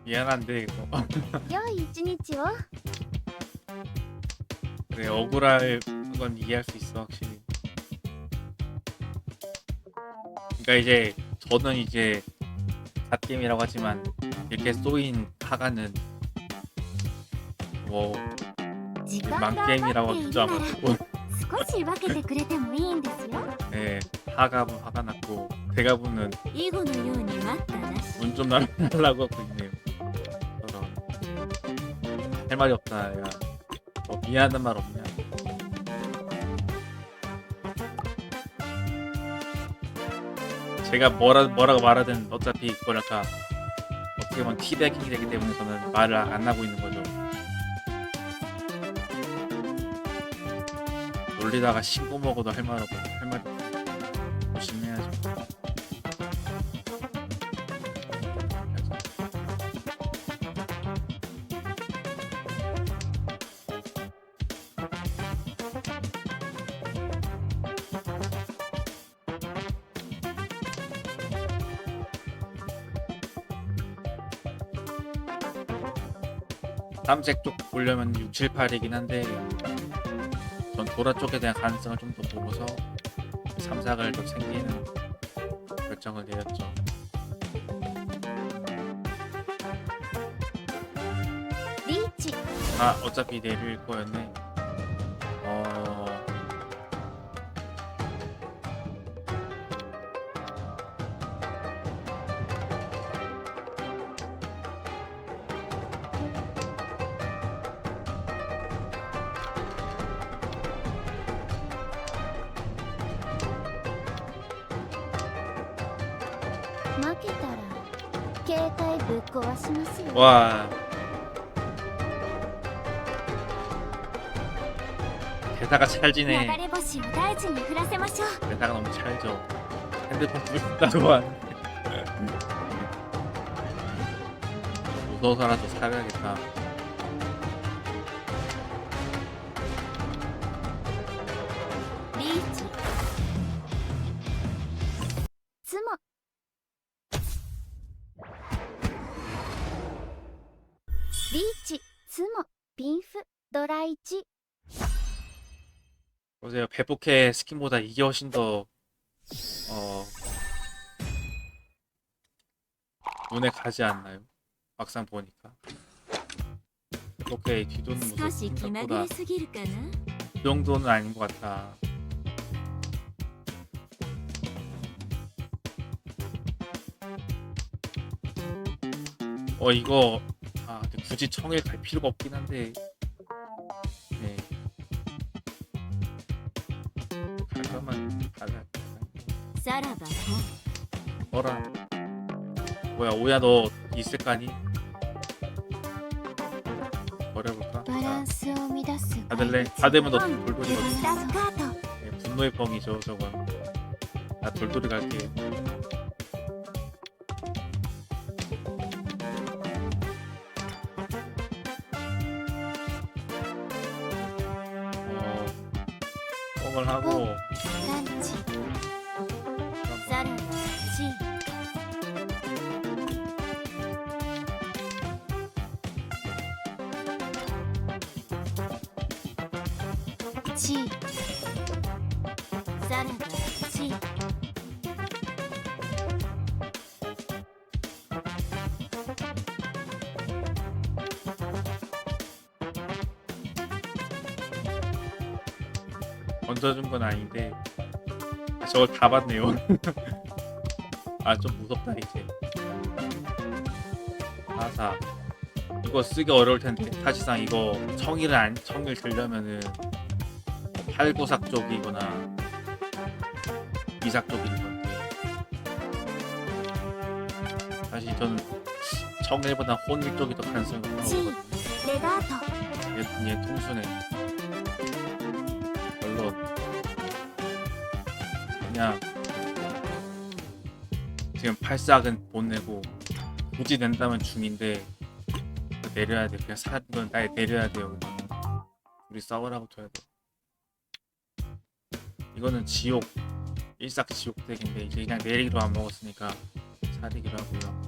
미안한데 이거. 良い一日を 그래, 억울할 건 이해할 수 있어 확실히. 그러니까 이제 저는 이제 갓게임이라고 하지만 이렇게 쏘인 하가는 뭐 時間が余 망게임이라고 ってい 하지도 るなら 않았고 少し分けてくれてもいいんですよ 네, 하가분 화가 났고 대가분은 囲碁のように待ったなし。 문 좀 날라고 하고 있네요. 저런. 할 말이 없다. 야, 뭐 미안한 말 없냐? 제가 뭐라고 말하든 어차피 뭐랄까 어떻게 보면 티백이 되기 때문에 저는 말을 안 하고 있는 거죠. 놀리다가 신고 먹어도 할 말 없고 할 말이 없고 조심해야죠. 땀색 쪽 보려면 6, 7, 8이긴 한데 전 도라 쪽에 대한 가능성을 좀 더 보고서 3, 4를 좀 챙기는 결정을 내렸죠. 리치 어차피 내릴 거였네.負けたら携帯ぶっ壊しますよ 와 대사가 流 찰지네. れ星を大地に降らせましょう 대사가 너무 찰져. 핸드폰 부신다고 하는데 무서워서라도 사야겠다. 리치 つもリチつもピンフドラ1 보세요. 배포케 스킨보다 이게 훨씬 더 눈에 가지 않나요? 막상 보니까 배포케 뒤도는 모습 少し気まぐ 생각보다 れすぎるかな。 그 정도는 아닌 것 같다. 이거 근데 굳이 청에 갈 필요가 없긴 한데 네. 갈 거면 가자. さらば本。 뭐라 뭐야 오야 너 있을 거 아니? 버려볼까? バランスを乱す 받을래? 받으면 너 ス 돌돌이거든. タスカート 네, 분노의 펑이죠 저건. 나 돌돌이 갈게. 뻥을 하고 ランチサラダ C チーサラダ C 얹어준 건 아닌데 저걸 다 봤네요. 아 좀 무섭다 이제. 아사 이거 쓰기 어려울 텐데 사실상 이거 청일 들려면은 팔구삭 쪽이거나 이삭 쪽일 건데 사실 저는 청일보다 혼일 쪽이 더 가능성이 높다고 チ 보거든요. レガート 얘 통수네. 별로 그냥 지금 팔싹은 못 내고 굳이 낸다면 중인데 내려야 돼. 그냥 사건 날 내려야 돼요. 우리 싸우라고 둬야 돼. 이거는 지옥 일삭지옥덱인데 이제 그냥 내리기로 안 먹었으니까 사리기로 하고요.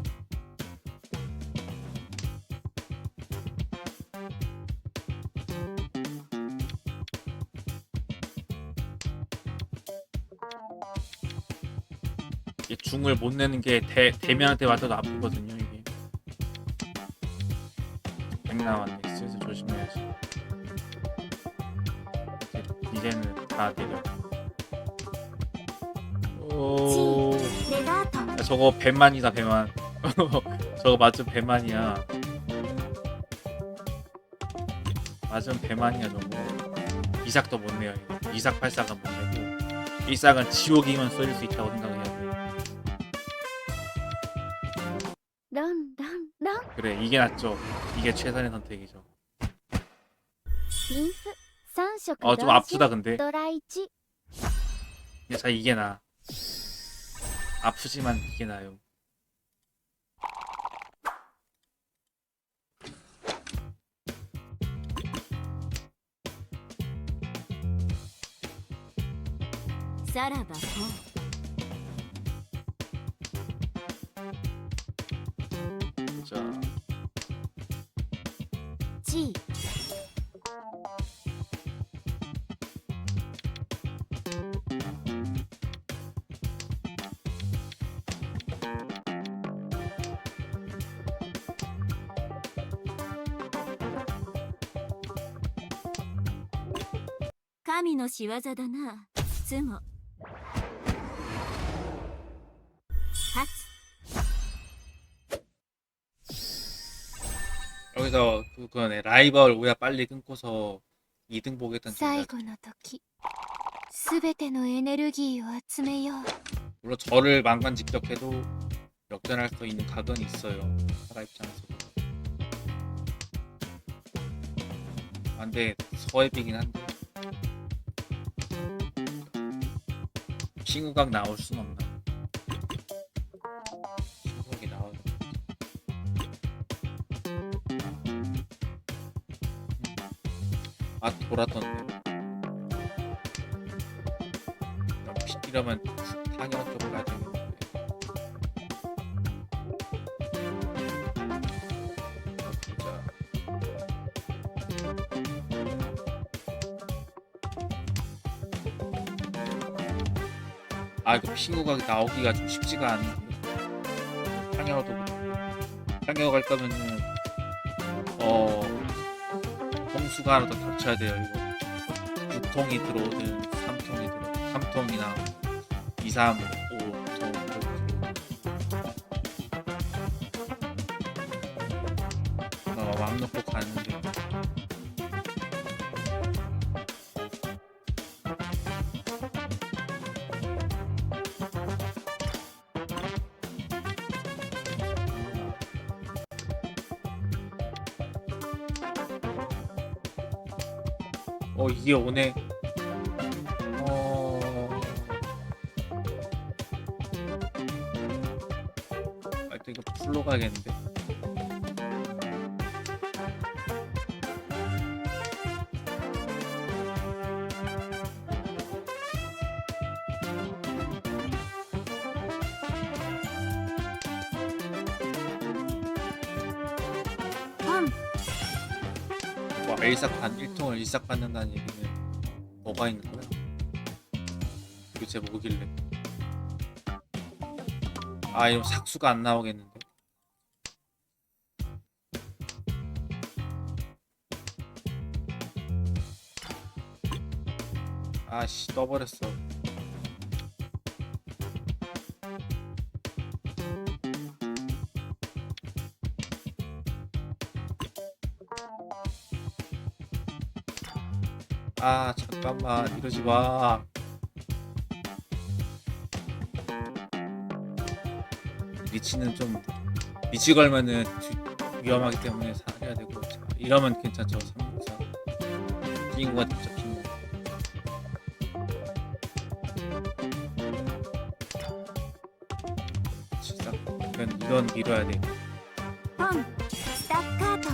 이 중을 못 내는 게 대면한테 맞아도 아프거든요 이게. 백 나왔네. 슬슬 조심해야지. 이제는 다 내려. 오. レガート 야, 저거 배만이다 배만. 저거 맞으면 배만이야. 맞으면 배만이야 너무. 이삭도 못 내요. 이거. 이삭 팔삭은 못 내고 일삭은 지옥이면 쏠릴 수 있다고 생각해야 돼. ランランラン 그래 이게 낫죠. 이게 최선의 선택이죠. ピンフ3色 좀 아프다 근데. ドラ1 자 이게 나. 아프지만 이게 나요. 사라바4 자 チ 神の仕業だなつも勝つ 여기서 그거네. 라이벌 오야 빨리 끊고서 2등 보겠다는 最 생각. 後の時すべてのエネルギーを集めよう 물론 저를 망관 직격해도 역전할 수 있는 각은 있어요. 사라 입장에서도. 아, 근데 서해비긴 한데 핑우각 나올 순 없나? 핑우각이 나와요. 아 돌았던데. 이러면 상현 쪽으로 가야 되겠는데. 보자. 아 이거 핑우각이 나오기가 좀 쉽지가 않은데. 상현도 상현 갈 거면은 홍수가 하나 더 겹쳐야 돼요. 이거 6통이 들어오든 3통이 들어오든 3통이나 2, 3, 5통 맘 놓고 가는데 이게 오네. 또 이거 풀로 가야겠는데. 와, 일삭 1통을 일삭 받는다는 얘기는 뭐가 있는 거야? 도대체 뭐길래? 아, 이거 삭수가 안 나오겠는데. 아씨, 떠버렸어. 아, 잠깐만, 이러지 마. 리치는 좀 리치 걸면은 위험하기 때문에 살해야 되고, 이러면 괜찮죠. 364 주인공가 직접 죽는. 진짜 이건 밀어야 돼. ポンスタッカート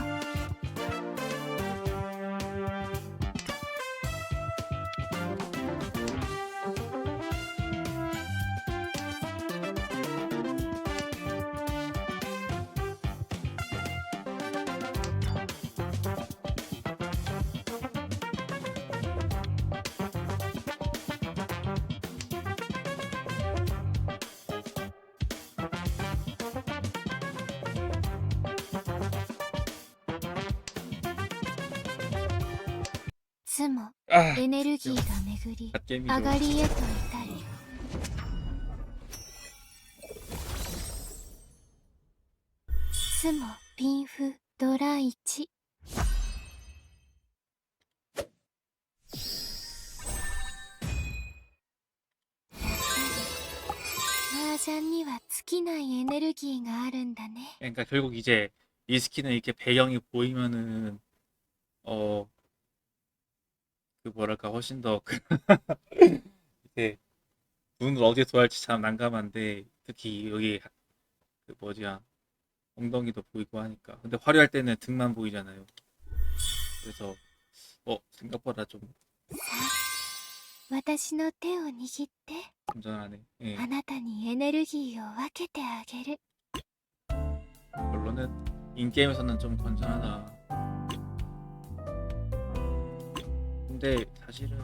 つも 아, エネルギーが巡り 갓게임이죠. 上がりへと至る。つもピンフドラ1。麻雀には尽きないエネルギーがあるんだね。 그러니까 결국 이제 이 스킨은 이렇게 배경이 보이면은 그 뭐랄까 훨씬 더 이렇게 눈을 어디에 둬야 할지 참 난감한데, 특히 여기 그 뭐지야 엉덩이도 보이고 하니까. 근데 화려할 때는 등만 보이잖아요. 그래서 생각보다 좀 私の手を握って 건전하네. 예. あなたにエネルギーを分けてあげる。 결론은 인게임에서는 좀 건전하다. 근데 사실은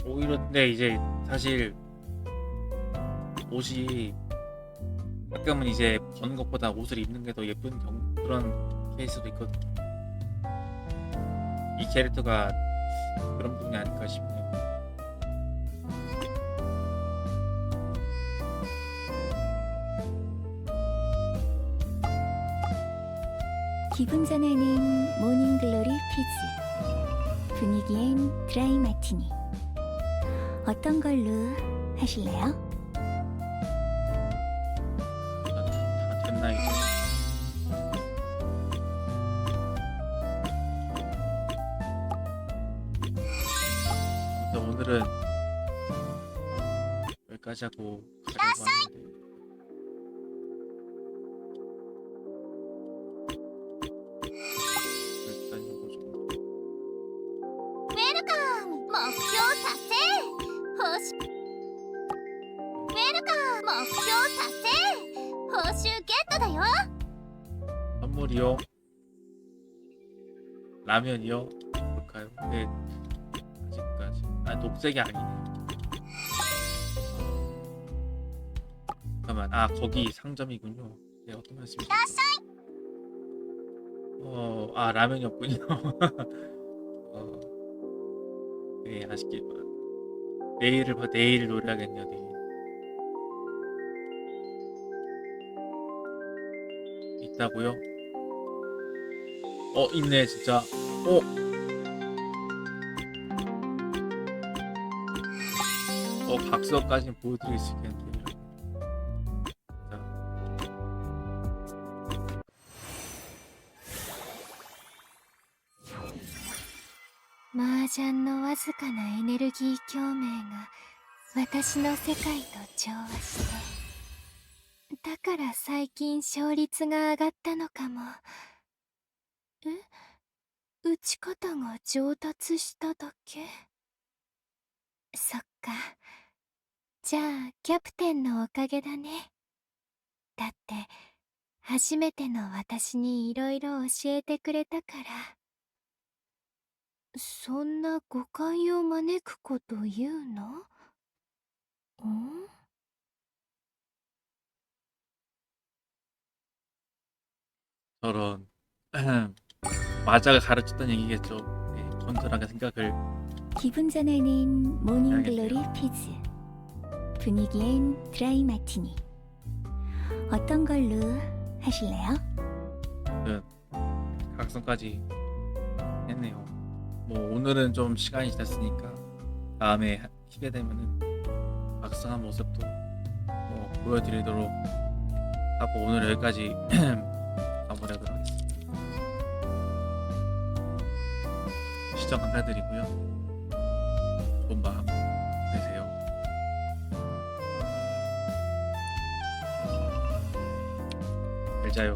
오히려 근데 이제 사실 옷이 가끔은 이제 버는 것보다 옷을 입는 게 더 예쁜 그런 케이스도 있거든. 이 캐릭터가 그런 부분이 아닐까 싶네요. 기분 전환은 모닝글로리 피즈, 분위기엔 드라이 마티니. 어떤 걸로 하실래요? 다 됐나 이제. 아무튼 오늘은 여기까지 하고 가려고 하는데, 일단 이거 좀 ウェルカム、目標達成。報酬ウェルカム、目標達成。報酬ゲットだよ。 선물이요? 라면이요? 볼까요? 네, 아직까지. 아, 녹색이 아니네. 잠깐만, 아, 거기 상점이군요. 네, 어떤 말씀이세요? 아, 라면이었군요. 네, 아쉽게. 내일 노래하겠네요, 내일. 있다고요? 있네, 진짜. 각서까지는 보여드릴 수 있겠는데. 자. 麻雀のわずかなエネルギー共鳴が私の世界と調和して、だから最近勝率が上がったのかも。打ち方が上達しただけ？そっか。じゃあキャプテンのおかげだね。だって初めての私にいろいろ教えてくれたから。そんな誤解を招くこと言うの？ん？ 저런 마자가 가르쳤던 얘기겠죠. 네, 건전하게 생각을 기분 전환은 모닝글로리 알겠네요. 피즈, 분위기엔 드라이 마티니. 어떤 걸로 하실래요? 각성까지 했네요. 뭐 오늘은 좀 시간이 지났으니까 다음에 키게 되면은 각성한 모습도 보여드리도록 하고 오늘 여기까지 마무리하도록 하겠습니다. 시청 감사드리고요. 좋은 밤 되세요. 잘 자요.